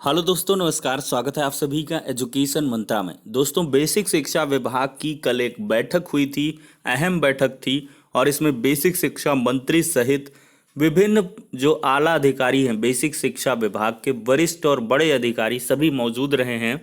Hello दोस्तों, नमस्कार। स्वागत है आप सभी का एजुकेशन मंत्रा में। दोस्तों, बेसिक शिक्षा विभाग की कल एक बैठक हुई थी, अहम बैठक थी। और इसमें बेसिक शिक्षा मंत्री सहित विभिन्न जो आला अधिकारी हैं, बेसिक शिक्षा विभाग के वरिष्ठ और बड़े अधिकारी सभी मौजूद रहे हैं।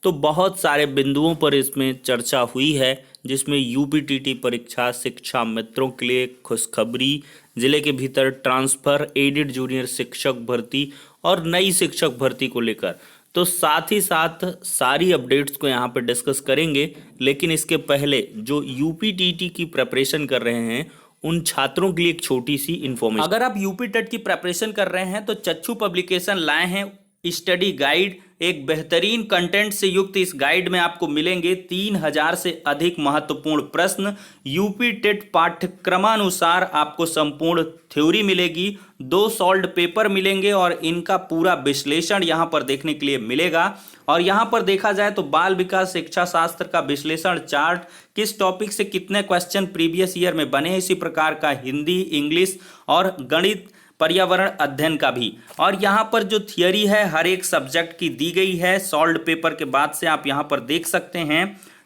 तो बहुत सारे बिंदुओं पर इसमें चर्चा हुई है, जिसमें यूपीटीटी परीक्षा, शिक्षा मित्रों के लिए खुशखबरी, जिले के भीतर ट्रांसफर, एडेड जूनियर शिक्षक भर्ती और नई शिक्षक भर्ती को लेकर तो साथ ही साथ सारी अपडेट्स को यहाँ पे डिस्कस करेंगे। लेकिन इसके पहले जो यूपीटीटी की प्रिपरेशन कर रहे हैं उन छात्रों के लिए एक छोटी सी इन्फॉर्मेशन। अगर आप यूपी टेट की प्रिपरेशन कर रहे हैं तो चच्चू पब्लिकेशन लाए हैं स्टडी गाइड। एक बेहतरीन कंटेंट से युक्त इस गाइड में आपको मिलेंगे 3000 से अधिक महत्वपूर्ण प्रश्न। यूपी टेट पाठ्यक्रमानुसार आपको संपूर्ण थ्योरी मिलेगी, 2 सॉल्व्ड पेपर मिलेंगे और इनका पूरा विश्लेषण यहां पर देखने के लिए मिलेगा। और यहां पर देखा जाए तो बाल विकास शिक्षा शास्त्र का विश्लेषण चार्ट, किस टॉपिक से कितने क्वेश्चन प्रीवियस ईयर में बने, इसी प्रकार का हिंदी, इंग्लिश और गणित, पर्यावरण अध्ययन का भी। और यहाँ पर जो थियरी है हर एक सब्जेक्ट की दी गई है। सॉल्व्ड पेपर के बाद से आप यहाँ पर देख सकते हैं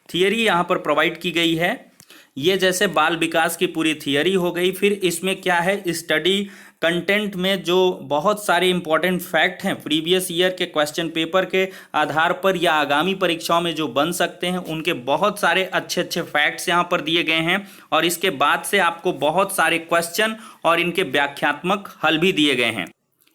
थियरी यहाँ पर प्रोवाइड की गई है। ये जैसे बाल विकास की पूरी थियरी हो गई। फिर इसमें क्या है, स्टडी कंटेंट में जो बहुत सारे इंपॉर्टेंट फैक्ट हैं प्रीवियस ईयर के क्वेश्चन पेपर के आधार पर या आगामी परीक्षाओं में जो बन सकते हैं, उनके बहुत सारे अच्छे अच्छे फैक्ट्स यहाँ पर दिए गए हैं। और इसके बाद से आपको बहुत सारे क्वेश्चन और इनके व्याख्यात्मक हल भी दिए गए हैं।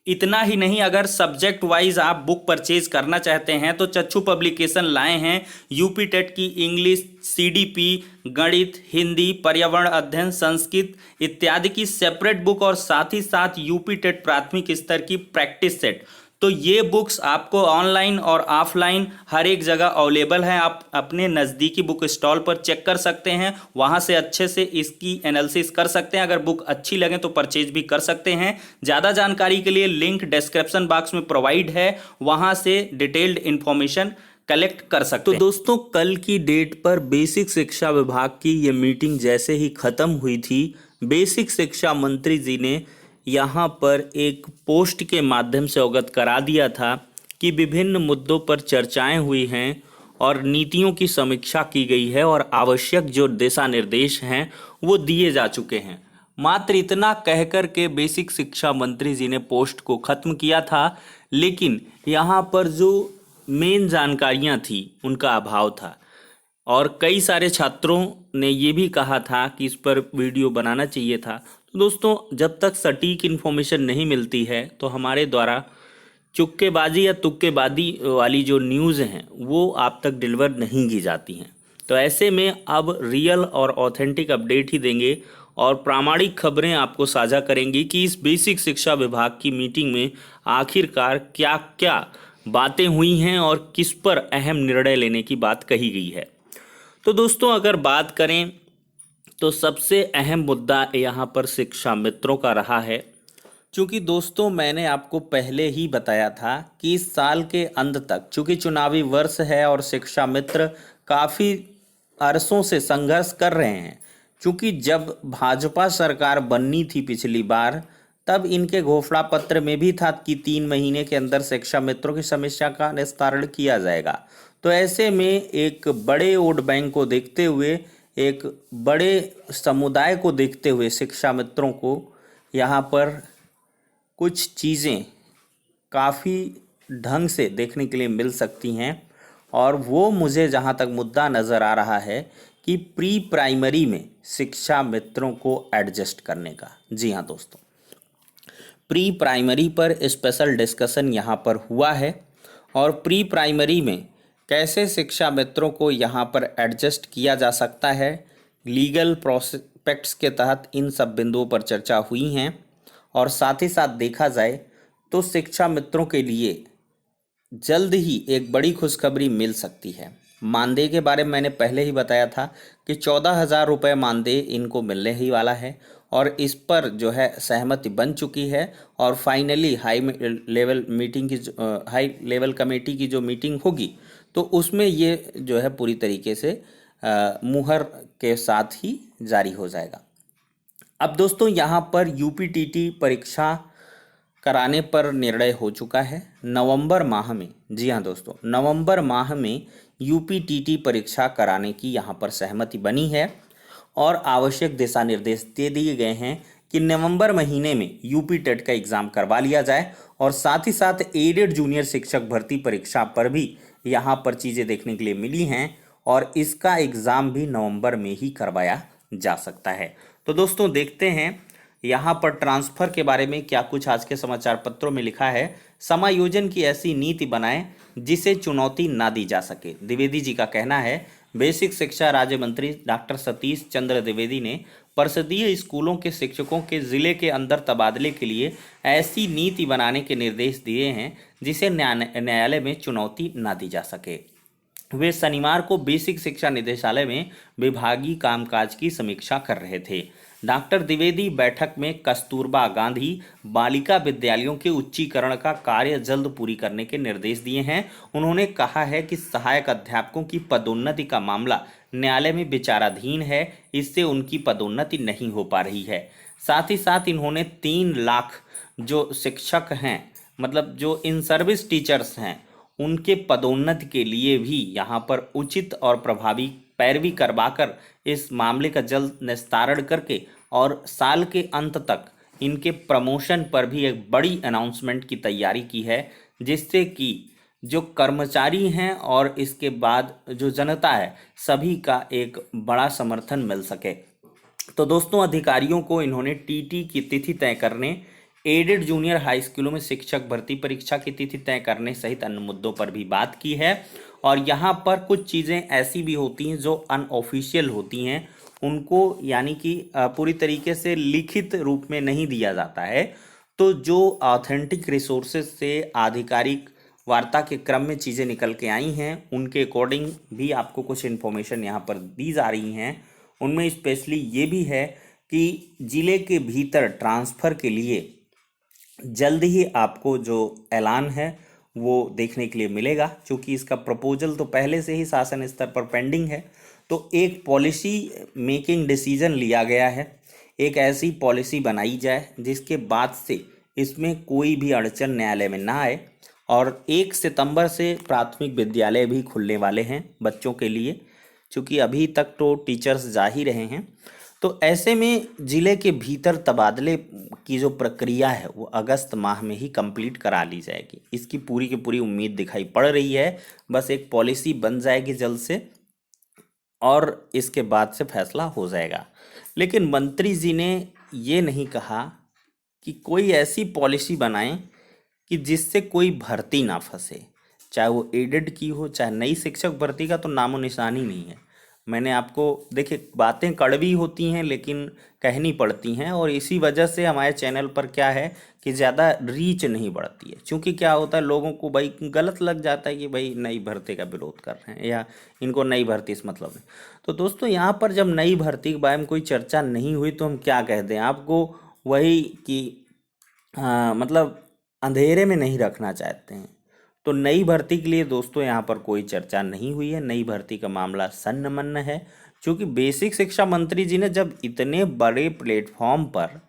इतना ही नहीं, अगर सब्जेक्ट वाइज आप बुक परचेज करना चाहते हैं तो चच्चू पब्लिकेशन लाए हैं यूपी टेट की इंग्लिश, सीडीपी, गणित, हिंदी, पर्यावरण अध्ययन, संस्कृत इत्यादि की सेपरेट बुक और साथ ही साथ यूपी टेट प्राथमिक स्तर की प्रैक्टिस सेट। तो ये बुक्स आपको ऑनलाइन और ऑफलाइन हर एक जगह अवेलेबल है। आप अपने नज़दीकी बुक स्टॉल पर चेक कर सकते हैं, वहाँ से अच्छे से इसकी एनालिसिस कर सकते हैं। अगर बुक अच्छी लगे तो परचेज भी कर सकते हैं। ज़्यादा जानकारी के लिए लिंक डिस्क्रिप्शन बॉक्स में प्रोवाइड है, वहाँ से डिटेल्ड इन्फॉर्मेशन कलेक्ट कर सकते हैं। तो दोस्तों, कल की डेट पर बेसिक शिक्षा विभाग की ये मीटिंग जैसे ही ख़त्म हुई थी, बेसिक शिक्षा मंत्री जी ने यहाँ पर एक पोस्ट के माध्यम से अवगत करा दिया था कि विभिन्न मुद्दों पर चर्चाएं हुई हैं और नीतियों की समीक्षा की गई है और आवश्यक जो दिशा निर्देश हैं वो दिए जा चुके हैं। मात्र इतना कहकर के बेसिक शिक्षा मंत्री जी ने पोस्ट को ख़त्म किया था, लेकिन यहाँ पर जो मेन जानकारियाँ थी उनका अभाव था। और कई सारे छात्रों ने ये भी कहा था कि इस पर वीडियो बनाना चाहिए था। तो दोस्तों, जब तक सटीक इन्फॉर्मेशन नहीं मिलती है तो हमारे द्वारा चुक्केबाजी या तुक्केबाजी वाली जो न्यूज़ हैं वो आप तक डिलीवर नहीं की जाती हैं। तो ऐसे में अब रियल और ऑथेंटिक अपडेट ही देंगे और प्रामाणिक खबरें आपको साझा करेंगी कि इस बेसिक शिक्षा विभाग की मीटिंग में आखिरकार क्या क्या बातें हुई हैं और किस पर अहम निर्णय लेने की बात कही गई है। तो दोस्तों, अगर बात करें तो सबसे अहम मुद्दा यहाँ पर शिक्षा मित्रों का रहा है। क्योंकि दोस्तों, मैंने आपको पहले ही बताया था कि इस साल के अंत तक, चूँकि चुनावी वर्ष है और शिक्षा मित्र काफ़ी अरसों से संघर्ष कर रहे हैं। क्योंकि जब भाजपा सरकार बननी थी पिछली बार, तब इनके घोषणा पत्र में भी था कि 3 महीने के अंदर शिक्षा मित्रों की समस्या का निस्तारण किया जाएगा। तो ऐसे में एक बड़े वोट बैंक को देखते हुए, एक बड़े समुदाय को देखते हुए शिक्षा मित्रों को यहाँ पर कुछ चीज़ें काफ़ी ढंग से देखने के लिए मिल सकती हैं। और वो मुझे जहाँ तक मुद्दा नज़र आ रहा है कि प्री प्राइमरी में शिक्षा मित्रों को एडजस्ट करने का। जी हाँ दोस्तों, प्री प्राइमरी पर स्पेशल डिस्कशन यहाँ पर हुआ है और प्री प्राइमरी में कैसे शिक्षा मित्रों को यहाँ पर एडजस्ट किया जा सकता है, लीगल प्रोस्पेक्ट्स के तहत इन सब बिंदुओं पर चर्चा हुई हैं। और साथ ही साथ देखा जाए तो शिक्षा मित्रों के लिए जल्द ही एक बड़ी खुशखबरी मिल सकती है। मानदेय के बारे में मैंने पहले ही बताया था कि 14,000 रुपये मानदेय इनको मिलने ही वाला है और इस पर जो है सहमति बन चुकी है। और फाइनली हाई लेवल कमेटी की जो मीटिंग होगी तो उसमें ये जो है पूरी तरीके से मुहर के साथ ही जारी हो जाएगा। अब दोस्तों, यहाँ पर यूपीटीटी परीक्षा कराने पर निर्णय हो चुका है। नवंबर माह में, जी हाँ दोस्तों, नवंबर माह में यूपीटीटी परीक्षा कराने की यहाँ पर सहमति बनी है और आवश्यक दिशा निर्देश दे दिए गए हैं कि नवंबर महीने में यूपी टेट का एग्ज़ाम करवा लिया जाए और साथ ही साथ एडेड जूनियर शिक्षक भर्ती परीक्षा पर भी यहाँ पर चीज़ें देखने के लिए मिली हैं और इसका एग्ज़ाम भी नवंबर में ही करवाया जा सकता है। तो दोस्तों देखते हैं यहाँ पर ट्रांसफ़र के बारे में क्या कुछ आज के समाचार पत्रों में लिखा है। समायोजन की ऐसी नीति बनाएं जिसे चुनौती ना दी जा सके, द्विवेदी जी का कहना है। बेसिक शिक्षा राज्य मंत्री डॉक्टर सतीश चंद्र द्विवेदी ने परिषदीय स्कूलों के शिक्षकों के जिले के अंदर तबादले के लिए ऐसी नीति बनाने के निर्देश दिए हैं जिसे न्यायालय में चुनौती ना दी जा सके। वे शनिवार को बेसिक शिक्षा निदेशालय में विभागीय कामकाज की समीक्षा कर रहे थे। डॉक्टर द्विवेदी बैठक में कस्तूरबा गांधी बालिका विद्यालयों के उच्चीकरण का कार्य जल्द पूरी करने के निर्देश दिए हैं। उन्होंने कहा है कि सहायक अध्यापकों की पदोन्नति का मामला न्यायालय में विचाराधीन है, इससे उनकी पदोन्नति नहीं हो पा रही है। साथ ही साथ इन्होंने 3 लाख जो शिक्षक हैं, मतलब जो इन सर्विस टीचर्स हैं, उनके पदोन्नति के लिए भी यहाँ पर उचित और प्रभावी पैरवी करवाकर इस मामले का जल्द निस्तारण करके और साल के अंत तक इनके प्रमोशन पर भी एक बड़ी अनाउंसमेंट की तैयारी की है, जिससे कि जो कर्मचारी हैं और इसके बाद जो जनता है सभी का एक बड़ा समर्थन मिल सके। तो दोस्तों अधिकारियों को इन्होंने टीटी की तिथि तय करने, एडेड जूनियर हाई स्कूलों में शिक्षक भर्ती परीक्षा की तिथि तय करने सहित अन्य मुद्दों पर भी बात की है। और यहाँ पर कुछ चीज़ें ऐसी भी होती हैं जो अनऑफिशियल होती हैं, उनको यानी कि पूरी तरीके से लिखित रूप में नहीं दिया जाता है। तो जो ऑथेंटिक रिसोर्सेज से आधिकारिक वार्ता के क्रम में चीज़ें निकल के आई हैं उनके अकॉर्डिंग भी आपको कुछ इन्फॉर्मेशन यहाँ पर दी जा रही हैं। उनमें स्पेशली ये भी है कि ज़िले के भीतर ट्रांसफ़र के लिए जल्द ही आपको जो ऐलान है वो देखने के लिए मिलेगा, क्योंकि इसका प्रपोजल तो पहले से ही शासन स्तर पर पेंडिंग है। तो एक पॉलिसी मेकिंग डिसीजन लिया गया है, एक ऐसी पॉलिसी बनाई जाए जिसके बाद से इसमें कोई भी अड़चन न्यायालय में ना आए। और 1 सितंबर से प्राथमिक विद्यालय भी खुलने वाले हैं बच्चों के लिए, क्योंकि अभी तक तो टीचर्स जा ही रहे हैं। तो ऐसे में ज़िले के भीतर तबादले की जो प्रक्रिया है वो अगस्त माह में ही कंप्लीट करा ली जाएगी, इसकी पूरी की पूरी उम्मीद दिखाई पड़ रही है। बस एक पॉलिसी बन जाएगी जल्द से और इसके बाद से फैसला हो जाएगा। लेकिन मंत्री जी ने ये नहीं कहा कि कोई ऐसी पॉलिसी बनाएं कि जिससे कोई भर्ती ना फंसे, चाहे वो एडेड की हो चाहे नई शिक्षक भर्ती का तो नामो निशान ही नहीं है। मैंने आपको देखिए, बातें कड़वी होती हैं लेकिन कहनी पड़ती हैं, और इसी वजह से हमारे चैनल पर क्या है कि ज़्यादा रीच नहीं बढ़ती है। क्योंकि क्या होता है, लोगों को भाई गलत लग जाता है कि भाई नई भर्ती का विरोध कर रहे हैं या इनको नई भर्ती इस मतलब में। तो दोस्तों यहाँ पर जब नई भर्ती के बारे में कोई चर्चा नहीं हुई तो हम क्या कह दें आपको, वही कि मतलब अंधेरे में नहीं रखना चाहते हैं। तो नई भर्ती के लिए दोस्तों यहाँ पर कोई चर्चा नहीं हुई है, नई भर्ती का मामला सन्न-मन्न है। क्योंकि बेसिक शिक्षा मंत्री जी ने जब इतने बड़े प्लेटफॉर्म पर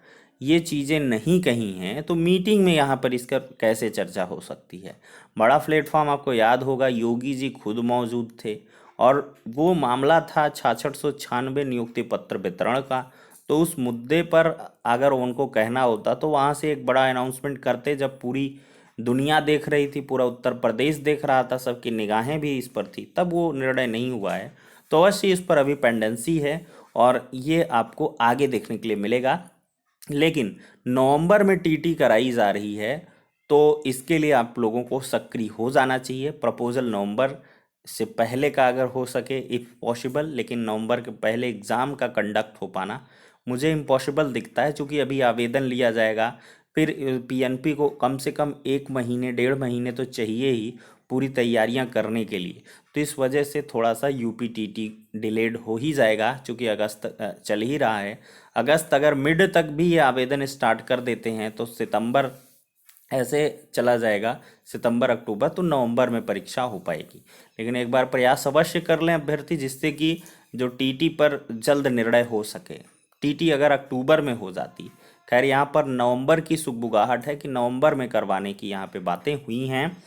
ये चीज़ें नहीं कही हैं तो मीटिंग में यहाँ पर इसका कैसे चर्चा हो सकती है। बड़ा प्लेटफॉर्म आपको याद होगा, योगी जी खुद मौजूद थे और वो मामला था 6696 नियुक्ति पत्र वितरण का। तो उस मुद्दे पर अगर उनको कहना होता तो वहाँ से एक बड़ा अनाउंसमेंट करते, जब पूरी दुनिया देख रही थी, पूरा उत्तर प्रदेश देख रहा था, सबकी निगाहें भी इस पर थी, तब वो निर्णय नहीं हुआ है। तो अवश्य इस पर अभी पेंडेंसी है और ये आपको आगे देखने के लिए मिलेगा। लेकिन नवंबर में टीटी कराई जा रही है तो इसके लिए आप लोगों को सक्रिय हो जाना चाहिए। प्रपोजल नवंबर से पहले का अगर हो सके इफ़ पॉसिबल, लेकिन नवंबर के पहले एग्ज़ाम का कंडक्ट हो पाना मुझे इम्पॉसिबल दिखता है, क्योंकि अभी आवेदन लिया जाएगा, फिर पीएनपी को कम से कम 1 महीने 1.5 महीने तो चाहिए ही पूरी तैयारियां करने के लिए। तो इस वजह से थोड़ा सा यूपीटीटी डिलेड हो ही जाएगा, क्योंकि अगस्त चल ही रहा है। अगस्त अगर मिड तक भी ये आवेदन स्टार्ट कर देते हैं तो सितंबर ऐसे चला जाएगा, सितंबर अक्टूबर, तो नवंबर में परीक्षा हो पाएगी। लेकिन एक बार प्रयास अवश्य कर लें अभ्यर्थी, जिससे कि जो टीटी पर जल्द निर्णय हो सके। टीटी अगर अक्टूबर में हो जाती, खैर यहाँ पर नवंबर की सुगबुगाहट है कि नवंबर में करवाने की यहाँ पे बातें हुई हैं,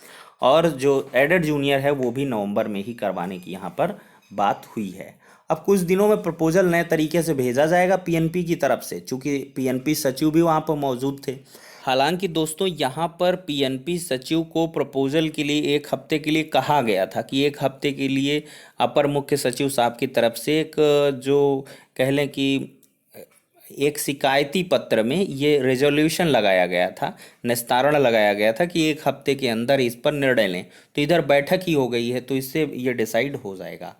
और जो एडेड जूनियर है वो भी नवंबर में ही करवाने की यहाँ पर बात हुई है। अब कुछ दिनों में प्रपोजल नए तरीके से भेजा जाएगा पीएनपी की तरफ से, चूंकि पीएनपी सचिव भी वहाँ पर मौजूद थे। हालांकि दोस्तों यहाँ पर पीएनपी सचिव को प्रपोजल के लिए 1 हफ्ते के लिए कहा गया था कि 1 हफ्ते के लिए अपर मुख्य सचिव साहब की तरफ से एक जो कह लें कि एक शिकायती पत्र में ये रेजोल्यूशन लगाया गया था, निस्तारण लगाया गया था कि 1 हफ्ते के अंदर इस पर निर्णय लें। तो इधर बैठक ही हो गई है, तो इससे ये डिसाइड हो जाएगा।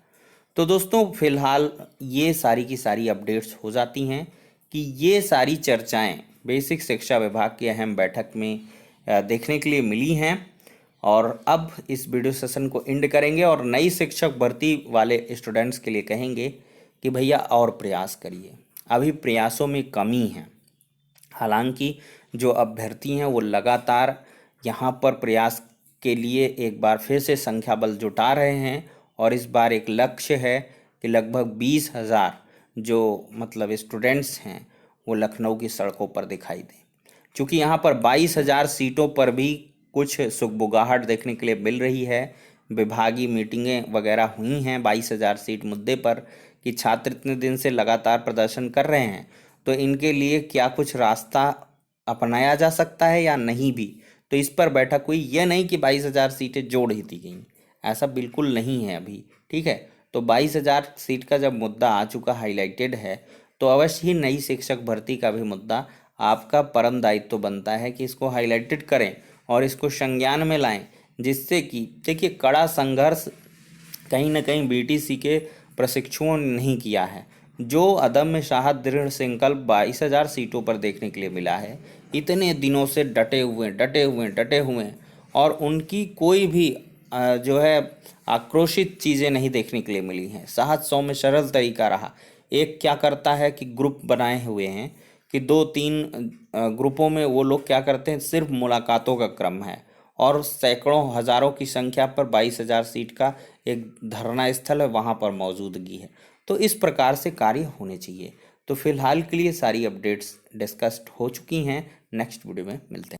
तो दोस्तों फिलहाल ये सारी की सारी अपडेट्स हो जाती हैं कि ये सारी चर्चाएं बेसिक शिक्षा विभाग की अहम बैठक में देखने के लिए मिली हैं। और अब इस वीडियो सेशन को एंड करेंगे और नई शिक्षक भर्ती वाले स्टूडेंट्स के लिए कहेंगे कि भैया और प्रयास करिए, अभी प्रयासों में कमी है। हालांकि जो अभ्यर्थी हैं वो लगातार यहाँ पर प्रयास के लिए एक बार फिर से संख्या बल जुटा रहे हैं, और इस बार एक लक्ष्य है कि लगभग 20,000 जो मतलब स्टूडेंट्स हैं वो लखनऊ की सड़कों पर दिखाई दें। चूँकि यहाँ पर 22,000 सीटों पर भी कुछ सुगबुगाहट देखने के लिए मिल रही है, विभागीय मीटिंगें वगैरह हुई हैं 22,000 सीट मुद्दे पर कि छात्र इतने दिन से लगातार प्रदर्शन कर रहे हैं, तो इनके लिए क्या कुछ रास्ता अपनाया जा सकता है या नहीं भी। तो इस पर बैठक हुई। यह नहीं कि 22,000 सीटें जोड़ ही दी गई, ऐसा बिल्कुल नहीं है अभी, ठीक है। तो 22,000 सीट का जब मुद्दा आ चुका, हाईलाइटेड है, तो अवश्य ही नई शिक्षक भर्ती का भी मुद्दा आपका परम दायित्व बनता है कि इसको हाईलाइटेड करें और इसको संज्ञान में लाएं, जिससे कि देखिए कड़ा संघर्ष कहीं ना कहीं बीटीसी के प्रशिक्षुओं ने नहीं किया है। जो अदम्य साहस दृढ़ संकल्प 22,000 सीटों पर देखने के लिए मिला है, इतने दिनों से डटे हुए, और उनकी कोई भी जो है आक्रोशित चीज़ें नहीं देखने के लिए मिली हैं। सहज सौम्य सरल तरीका रहा। एक क्या करता है कि ग्रुप बनाए हुए हैं कि 2-3 ग्रुपों में वो लोग क्या करते हैं, सिर्फ मुलाकातों का क्रम है, और सैकड़ों हज़ारों की संख्या पर 22,000 सीट का एक धरना स्थल है, वहाँ पर मौजूदगी है। तो इस प्रकार से कार्य होने चाहिए। तो फिलहाल के लिए सारी अपडेट्स डिस्कस्ड हो चुकी हैं। नेक्स्ट वीडियो में मिलते हैं।